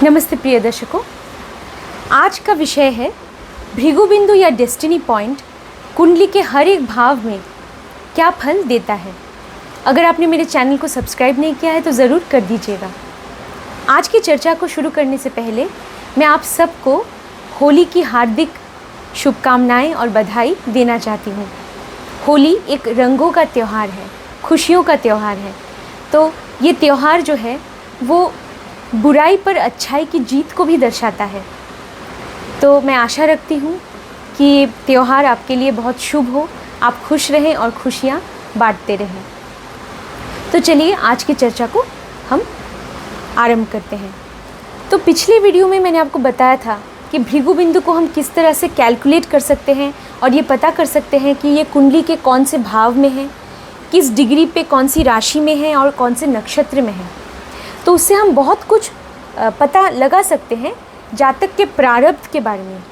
नमस्ते प्रिय दर्शकों, आज का विषय है भृगु बिंदु या डेस्टिनी पॉइंट कुंडली के हर एक भाव में क्या फल देता है। अगर आपने मेरे चैनल को सब्सक्राइब नहीं किया है तो ज़रूर कर दीजिएगा। आज की चर्चा को शुरू करने से पहले मैं आप सबको होली की हार्दिक शुभकामनाएं और बधाई देना चाहती हूँ। होली एक रंगों का त्यौहार है, खुशियों का त्यौहार है। तो ये त्यौहार जो है वो बुराई पर अच्छाई की जीत को भी दर्शाता है। तो मैं आशा रखती हूँ कि ये त्यौहार आपके लिए बहुत शुभ हो, आप खुश रहें और खुशियाँ बांटते रहें। तो चलिए आज की चर्चा को हम आरंभ करते हैं। तो पिछले वीडियो में मैंने आपको बताया था कि भृगु बिंदु को हम किस तरह से कैलकुलेट कर सकते हैं और ये पता कर सकते हैं कि ये कुंडली के कौन से भाव में है, किस डिग्री पे कौन सी राशि में है और कौन से नक्षत्र में है। तो उससे हम बहुत कुछ पता लगा सकते हैं जातक के प्रारब्ध के बारे में,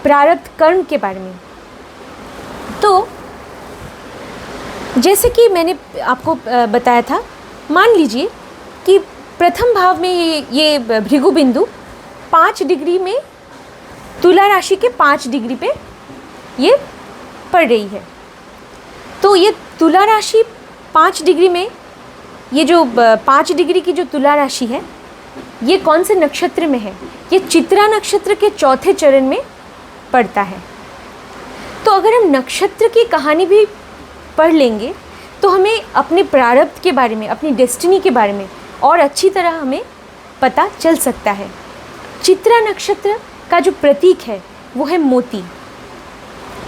प्रारब्ध कर्म के बारे में। तो जैसे कि मैंने आपको बताया था, मान लीजिए कि प्रथम भाव में ये भृगु बिंदु 5 डिग्री में तुला राशि के 5 डिग्री पे ये पड़ रही है। तो ये तुला राशि 5 डिग्री में, ये जो 5 डिग्री की जो तुला राशि है ये कौन से नक्षत्र में है? ये चित्रा नक्षत्र के चौथे चरण में पड़ता है। तो अगर हम नक्षत्र की कहानी भी पढ़ लेंगे तो हमें अपने प्रारब्ध के बारे में, अपनी डेस्टिनी के बारे में और अच्छी तरह हमें पता चल सकता है। चित्रा नक्षत्र का जो प्रतीक है वो है मोती।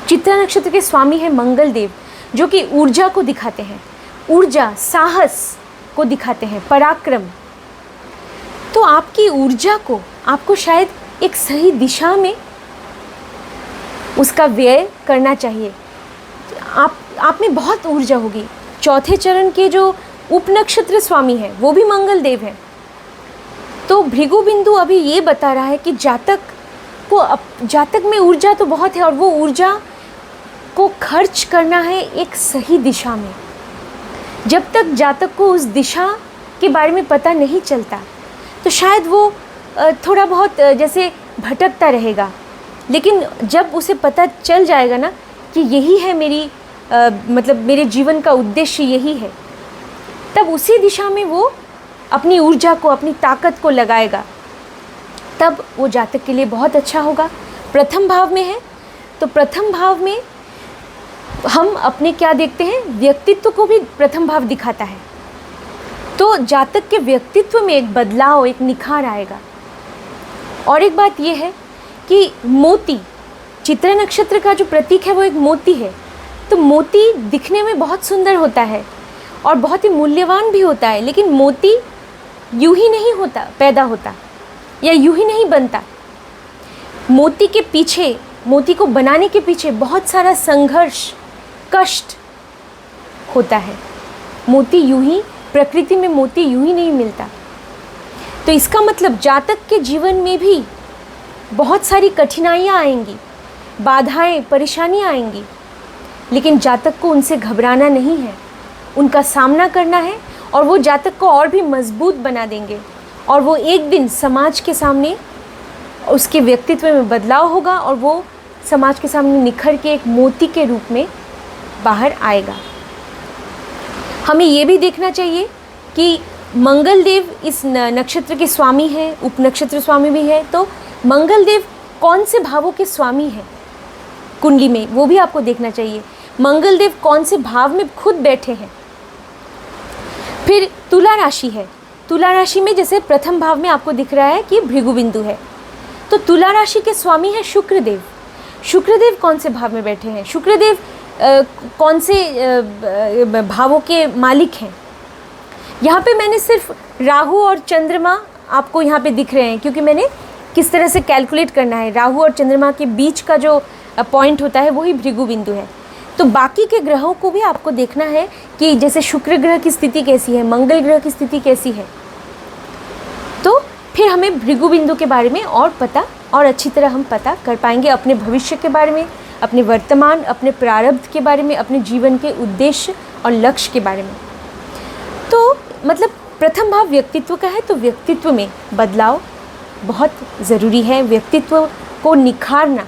चित्रा नक्षत्र के स्वामी है मंगल देव, जो कि ऊर्जा को दिखाते हैं, ऊर्जा, साहस को दिखाते हैं, पराक्रम। तो आपकी ऊर्जा को आपको शायद एक सही दिशा में उसका व्यय करना चाहिए। आप में बहुत ऊर्जा होगी। चौथे चरण के जो उपनक्षत्र स्वामी हैं वो भी मंगल देव हैं। तो भृगु बिंदु अभी ये बता रहा है कि जातक में ऊर्जा तो बहुत है और वो ऊर्जा को खर्च करना है एक सही दिशा में। जब तक जातक को उस दिशा के बारे में पता नहीं चलता तो शायद वो थोड़ा बहुत जैसे भटकता रहेगा। लेकिन जब उसे पता चल जाएगा ना कि यही है मेरे जीवन का उद्देश्य यही है, तब उसी दिशा में वो अपनी ऊर्जा को, अपनी ताकत को लगाएगा। तब वो जातक के लिए बहुत अच्छा होगा। प्रथम भाव में है तो प्रथम भाव में हम अपने क्या देखते हैं, व्यक्तित्व को भी प्रथम भाव दिखाता है। तो जातक के व्यक्तित्व में एक बदलाव, एक निखार आएगा। और एक बात यह है कि मोती, चित्रा नक्षत्र का जो प्रतीक है वो एक मोती है। तो मोती दिखने में बहुत सुंदर होता है और बहुत ही मूल्यवान भी होता है, लेकिन मोती यूं ही नहीं पैदा होता या यूं ही नहीं बनता। मोती के पीछे, मोती को बनाने के पीछे बहुत सारा संघर्ष, कष्ट होता है। मोती यूं ही, प्रकृति में मोती यूं ही नहीं मिलता। तो इसका मतलब जातक के जीवन में भी बहुत सारी कठिनाइयाँ आएंगी, बाधाएं, परेशानियाँ आएंगी, लेकिन जातक को उनसे घबराना नहीं है, उनका सामना करना है और वो जातक को और भी मजबूत बना देंगे। और वो एक दिन समाज के सामने, उसके व्यक्तित्व में बदलाव होगा और वो समाज के सामने निखर के एक मोती के रूप में बाहर आएगा। हमें ये भी देखना चाहिए कि मंगल देव इस नक्षत्र के स्वामी हैं, उपनक्षत्र स्वामी भी है। तो मंगल देव कौन से भावों के स्वामी हैं कुंडली में, वो भी आपको देखना चाहिए। मंगल देव कौन से भाव में खुद बैठे हैं। फिर तुला राशि है। तुला राशि में जैसे प्रथम भाव में आपको दिख रहा है कि भृगु बिंदु है, तो तुला राशि के स्वामी है शुक्रदेव। शुक्रदेव कौन से भाव में बैठे हैं, शुक्रदेव कौन से भावों के मालिक हैं। यहाँ पे मैंने सिर्फ राहु और चंद्रमा आपको यहाँ पे दिख रहे हैं, क्योंकि मैंने किस तरह से कैलकुलेट करना है, राहु और चंद्रमा के बीच का जो पॉइंट होता है वही भृगु बिंदु है। तो बाकी के ग्रहों को भी आपको देखना है कि जैसे शुक्र ग्रह की स्थिति कैसी है, मंगल ग्रह की स्थिति कैसी है। तो फिर हमें भृगु बिंदु के बारे में और अच्छी तरह हम पता कर पाएंगे, अपने भविष्य के बारे में, अपने वर्तमान, अपने प्रारब्ध के बारे में, अपने जीवन के उद्देश्य और लक्ष्य के बारे में। तो मतलब प्रथम भाव व्यक्तित्व का है, तो व्यक्तित्व में बदलाव, बहुत ज़रूरी है। व्यक्तित्व को निखारना,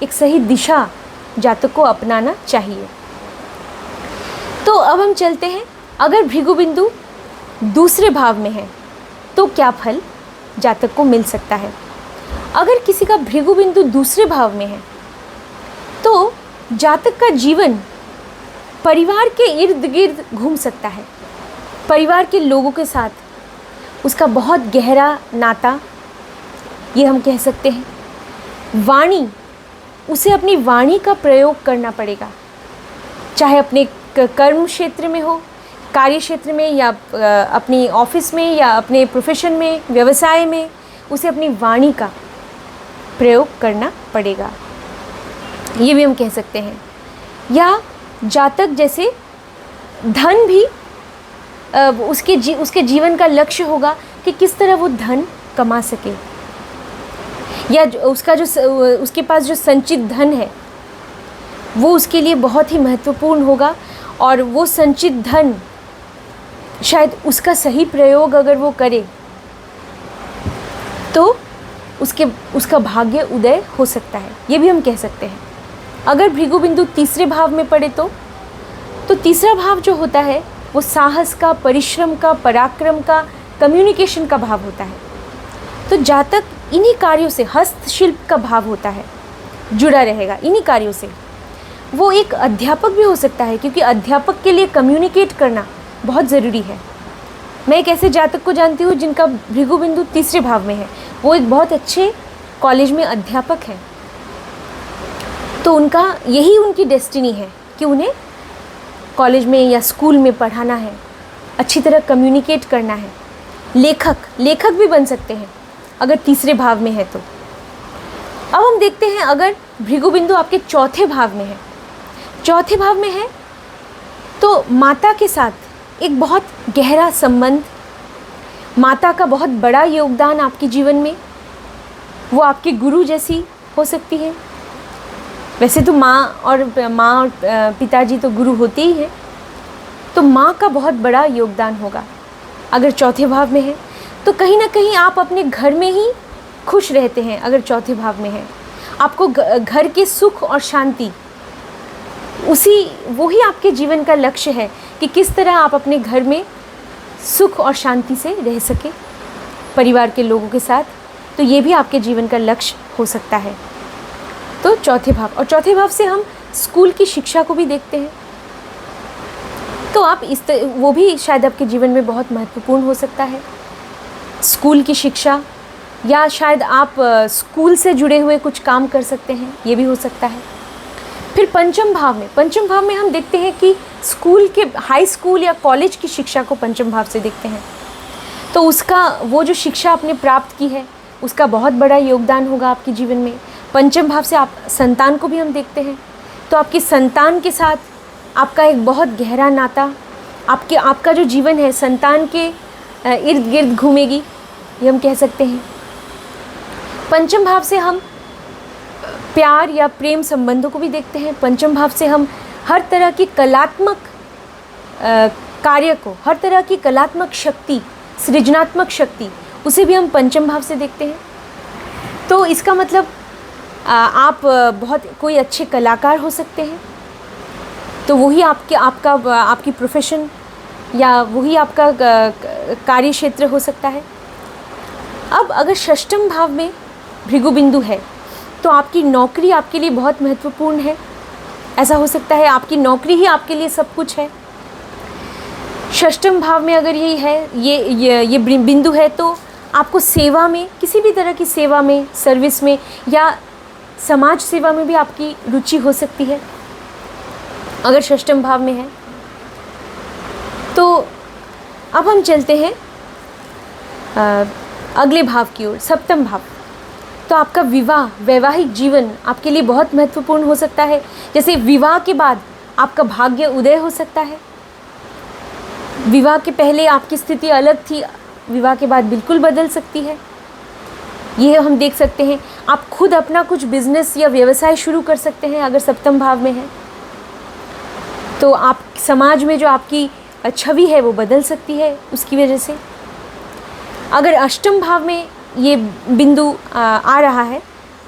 एक सही दिशा जातक को अपनाना चाहिए। तो अब हम चलते हैं, अगर भृगु बिंदु दूसरे भाव में है तो क्या फल जातक को मिल सकता है। अगर किसी का भृगु बिंदु दूसरे भाव में है तो जातक का जीवन परिवार के इर्द गिर्द घूम सकता है। परिवार के लोगों के साथ उसका बहुत गहरा नाता, ये हम कह सकते हैं। वाणी, उसे अपनी वाणी का प्रयोग करना पड़ेगा, चाहे अपने कर्म क्षेत्र में हो, कार्य क्षेत्र में, या अपनी ऑफिस में, या अपने प्रोफेशन में, व्यवसाय में, उसे अपनी वाणी का प्रयोग करना पड़ेगा, ये भी हम कह सकते हैं। या जातक जैसे धन भी उसके जीवन का लक्ष्य होगा कि किस तरह वो धन कमा सके, या उसके पास जो संचित धन है वो उसके लिए बहुत ही महत्वपूर्ण होगा। और वो संचित धन शायद उसका सही प्रयोग अगर वो करे तो उसका भाग्य उदय हो सकता है, ये भी हम कह सकते हैं। अगर भृगु बिंदु तीसरे भाव में पड़े तो तीसरा भाव जो होता है वो साहस का, परिश्रम का, पराक्रम का, कम्युनिकेशन का भाव होता है। तो जातक इन्हीं कार्यों से, हस्तशिल्प का भाव होता है, जुड़ा रहेगा इन्हीं कार्यों से। वो एक अध्यापक भी हो सकता है, क्योंकि अध्यापक के लिए कम्युनिकेट करना बहुत ज़रूरी है। मैं एक ऐसे जातक को जानती हूँ जिनका भृगु बिंदु तीसरे भाव में है, वो एक बहुत अच्छे कॉलेज में अध्यापक है। तो यही उनकी डेस्टिनी है कि उन्हें कॉलेज में या स्कूल में पढ़ाना है, अच्छी तरह कम्युनिकेट करना है। लेखक भी बन सकते हैं अगर तीसरे भाव में है तो। अब हम देखते हैं, अगर भृगु बिंदु आपके चौथे भाव में है, चौथे भाव में है तो माता के साथ एक बहुत गहरा संबंध, माता का बहुत बड़ा योगदान आपके जीवन में, वो आपके गुरु जैसी हो सकती है। वैसे तो माँ और पिताजी तो गुरु होते ही हैं, तो माँ का बहुत बड़ा योगदान होगा अगर चौथे भाव में है। तो कहीं ना कहीं आप अपने घर में ही खुश रहते हैं अगर चौथे भाव में है। आपको घर के सुख और शांति, वही आपके जीवन का लक्ष्य है कि किस तरह आप अपने घर में सुख और शांति से रह सके परिवार के लोगों के साथ। तो ये भी आपके जीवन का लक्ष्य हो सकता है। तो चौथे भाव, और चौथे भाव से हम स्कूल की शिक्षा को भी देखते हैं। तो आप वो भी शायद आपके जीवन में बहुत महत्वपूर्ण हो सकता है, स्कूल की शिक्षा, या शायद आप स्कूल से जुड़े हुए कुछ काम कर सकते हैं, ये भी हो सकता है। फिर पंचम भाव में हम देखते हैं कि स्कूल के, हाई स्कूल या कॉलेज की शिक्षा को पंचम भाव से देखते हैं। तो वो जो शिक्षा आपने प्राप्त की है उसका बहुत बड़ा योगदान होगा आपके जीवन में। पंचम भाव से आप संतान को भी हम देखते हैं, तो आपकी संतान के साथ आपका एक बहुत गहरा नाता, आपका जो जीवन है संतान के इर्द गिर्द घूमेगी, ये हम कह सकते हैं। पंचम भाव से हम प्यार या प्रेम संबंधों को भी देखते हैं। पंचम भाव से हम हर तरह की कलात्मक कार्य को, हर तरह की कलात्मक शक्ति, सृजनात्मक शक्ति, उसे भी हम पंचम भाव से देखते हैं। तो इसका मतलब आप कोई अच्छे कलाकार हो सकते हैं, तो वही आपकी प्रोफेशन या वही आपका कार्य क्षेत्र हो सकता है। अब अगर षष्ठम भाव में भृगु बिंदु है तो आपकी नौकरी आपके लिए बहुत महत्वपूर्ण है। ऐसा हो सकता है आपकी नौकरी ही आपके लिए सब कुछ है। षष्ठम भाव में अगर यही है, ये बिंदु है, तो आपको सेवा में, किसी भी तरह की सेवा में, सर्विस में या समाज सेवा में भी आपकी रुचि हो सकती है अगर षष्ठम भाव में है। तो अब हम चलते हैं अगले भाव की ओर, सप्तम भाव। तो आपका वैवाहिक जीवन आपके लिए बहुत महत्वपूर्ण हो सकता है। जैसे विवाह के बाद आपका भाग्य उदय हो सकता है। विवाह के पहले आपकी स्थिति अलग थी, विवाह के बाद बिल्कुल बदल सकती है। ये हम देख सकते हैं। आप खुद अपना कुछ बिजनेस या व्यवसाय शुरू कर सकते हैं अगर सप्तम भाव में है। तो आप समाज में जो आपकी छवि है वो बदल सकती है उसकी वजह से। अगर अष्टम भाव में ये बिंदु आ रहा है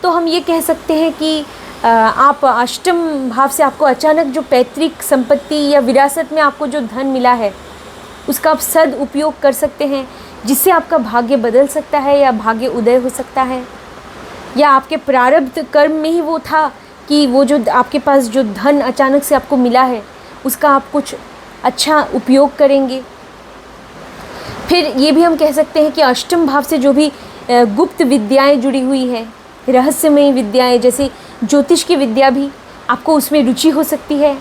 तो हम ये कह सकते हैं कि आप अष्टम भाव से आपको अचानक जो पैतृक संपत्ति या विरासत में आपको जो धन मिला है उसका आप सदुपयोग कर सकते हैं, जिससे आपका भाग्य बदल सकता है या भाग्य उदय हो सकता है। या आपके प्रारब्ध कर्म में ही वो था कि वो जो आपके पास जो धन अचानक से आपको मिला है उसका आप कुछ अच्छा उपयोग करेंगे। फिर ये भी हम कह सकते हैं कि अष्टम भाव से जो भी गुप्त विद्याएं जुड़ी हुई है, रहस्यमयी विद्याएं, जैसे ज्योतिष की विद्या भी आपको उसमें रुचि हो सकती है,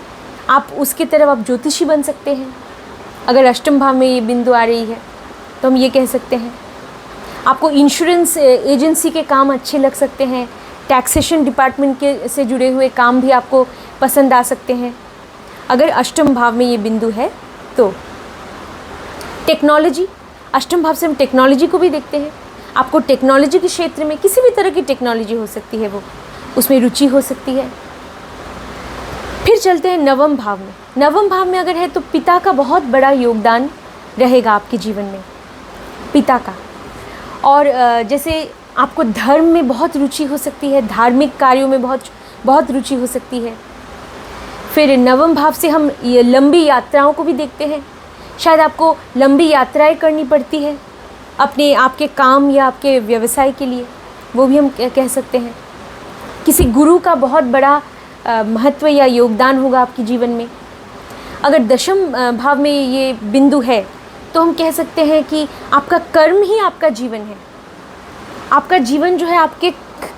आप उसके तरफ आप ज्योतिषी बन सकते हैं। अगर अष्टम भाव में ये बिंदु आ रही है तो हम ये कह सकते हैं। आपको इंश्योरेंस एजेंसी के काम अच्छे लग सकते हैं, टैक्सेशन डिपार्टमेंट के से जुड़े हुए काम भी आपको पसंद आ सकते हैं अगर अष्टम भाव में ये बिंदु है तो। टेक्नोलॉजी, अष्टम भाव से हम टेक्नोलॉजी को भी देखते हैं। आपको टेक्नोलॉजी के क्षेत्र में किसी भी तरह की टेक्नोलॉजी हो सकती है, वो उसमें रुचि हो सकती है। फिर चलते हैं नवम भाव में। नवम भाव में अगर है तो पिता का बहुत बड़ा योगदान रहेगा आपके जीवन में, पिता का। और जैसे आपको धर्म में बहुत रुचि हो सकती है, धार्मिक कार्यों में बहुत रुचि हो सकती है। फिर नवम भाव से हम ये लंबी यात्राओं को भी देखते हैं। शायद आपको लंबी यात्राएं करनी पड़ती है अपने आपके काम या आपके व्यवसाय के लिए, वो भी हम कह सकते हैं। किसी गुरु का बहुत बड़ा महत्व या योगदान होगा आपके जीवन में। अगर दशम भाव में ये बिंदु है तो हम कह सकते हैं कि आपका कर्म ही आपका जीवन है। आपका जीवन जो है आपके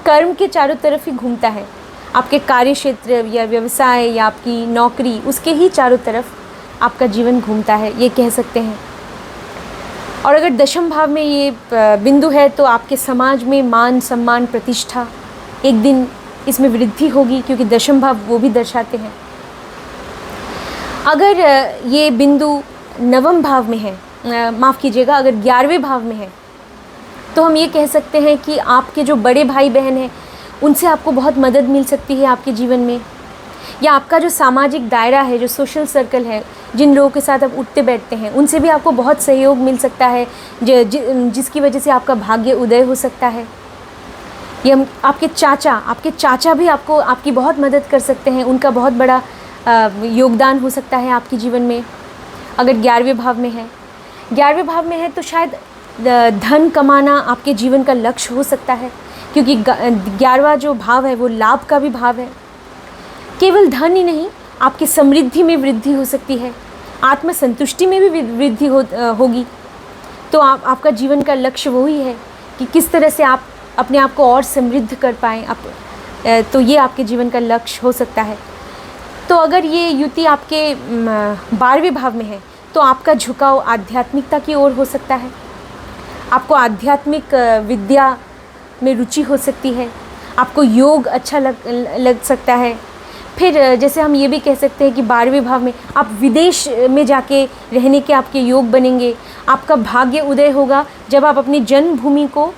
कर्म के चारों तरफ ही घूमता है। आपके कार्य क्षेत्र या व्यवसाय या आपकी नौकरी, उसके ही चारों तरफ आपका जीवन घूमता है, ये कह सकते हैं। और अगर दशम भाव में ये बिंदु है तो आपके समाज में मान सम्मान प्रतिष्ठा एक दिन इसमें वृद्धि होगी, क्योंकि दशम भाव वो भी दर्शाते हैं। अगर ये बिंदु नवम भाव में है, माफ़ कीजिएगा, अगर 11वें भाव में है तो हम ये कह सकते हैं कि आपके जो बड़े भाई बहन हैं उनसे आपको बहुत मदद मिल सकती है आपके जीवन में। या आपका जो सामाजिक दायरा है, जो सोशल सर्कल है, जिन लोगों के साथ आप उठते बैठते हैं, उनसे भी आपको बहुत सहयोग मिल सकता है, जिसकी वजह से आपका भाग्य उदय हो सकता है। ये हम आपके चाचा भी आपको आपकी बहुत मदद कर सकते हैं, उनका बहुत बड़ा योगदान हो सकता है आपके जीवन में अगर 11वें भाव में है। 11वें भाव में है तो शायद धन कमाना आपके जीवन का लक्ष्य हो सकता है, क्योंकि 11वां जो भाव है वो लाभ का भी भाव है। केवल धन ही नहीं, आपकी समृद्धि में वृद्धि हो सकती है, आत्मसंतुष्टि में भी वृद्धि होगी। तो आपका जीवन का लक्ष्य वही है कि किस तरह से आप अपने आप को और समृद्ध कर पाएँ। तो ये आपके जीवन का लक्ष्य हो सकता है। तो अगर ये युति आपके 12वें भाव में है तो आपका झुकाव आध्यात्मिकता की ओर हो सकता है। आपको आध्यात्मिक विद्या में रुचि हो सकती है, आपको योग अच्छा लग सकता है। फिर जैसे हम ये भी कह सकते हैं कि 12वें भाव में आप विदेश में जाके रहने के आपके योग बनेंगे। आपका भाग्य उदय होगा जब आप अपनी जन्मभूमि को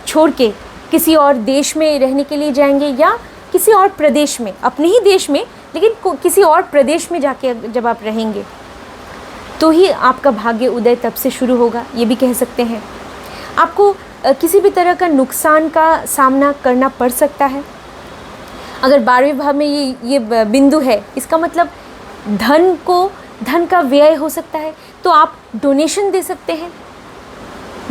छोड़ के किसी और देश में रहने के लिए जाएंगे, या किसी और प्रदेश में, अपने ही देश में लेकिन किसी और प्रदेश में जाके जब आप रहेंगे तो ही आपका भाग्य उदय तब से शुरू होगा, ये भी कह सकते हैं। आपको किसी भी तरह का नुकसान का सामना करना पड़ सकता है। अगर 12वें भाव में ये बिंदु है, इसका मतलब धन का व्यय हो सकता है। तो आप डोनेशन दे सकते हैं।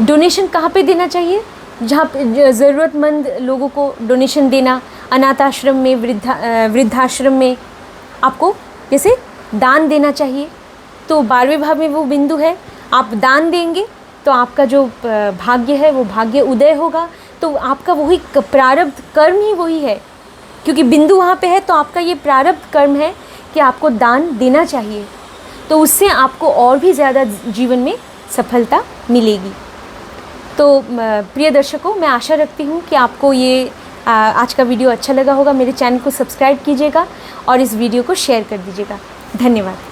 डोनेशन कहाँ पे देना चाहिए? जहाँ ज़रूरतमंद लोगों को डोनेशन देना, अनाथ आश्रम में, वृद्धाश्रम में आपको जैसे दान देना चाहिए। तो 12वें भाव में वो बिंदु है, आप दान देंगे तो आपका जो भाग्य है वो भाग्य उदय होगा। तो आपका वही प्रारब्ध कर्म ही वही है, क्योंकि बिंदु वहाँ पे है तो आपका ये प्रारब्ध कर्म है कि आपको दान देना चाहिए। तो उससे आपको और भी ज़्यादा जीवन में सफलता मिलेगी। तो प्रिय दर्शकों, मैं आशा रखती हूँ कि आपको ये आज का वीडियो अच्छा लगा होगा। मेरे चैनल को सब्सक्राइब कीजिएगा और इस वीडियो को शेयर कर दीजिएगा। धन्यवाद।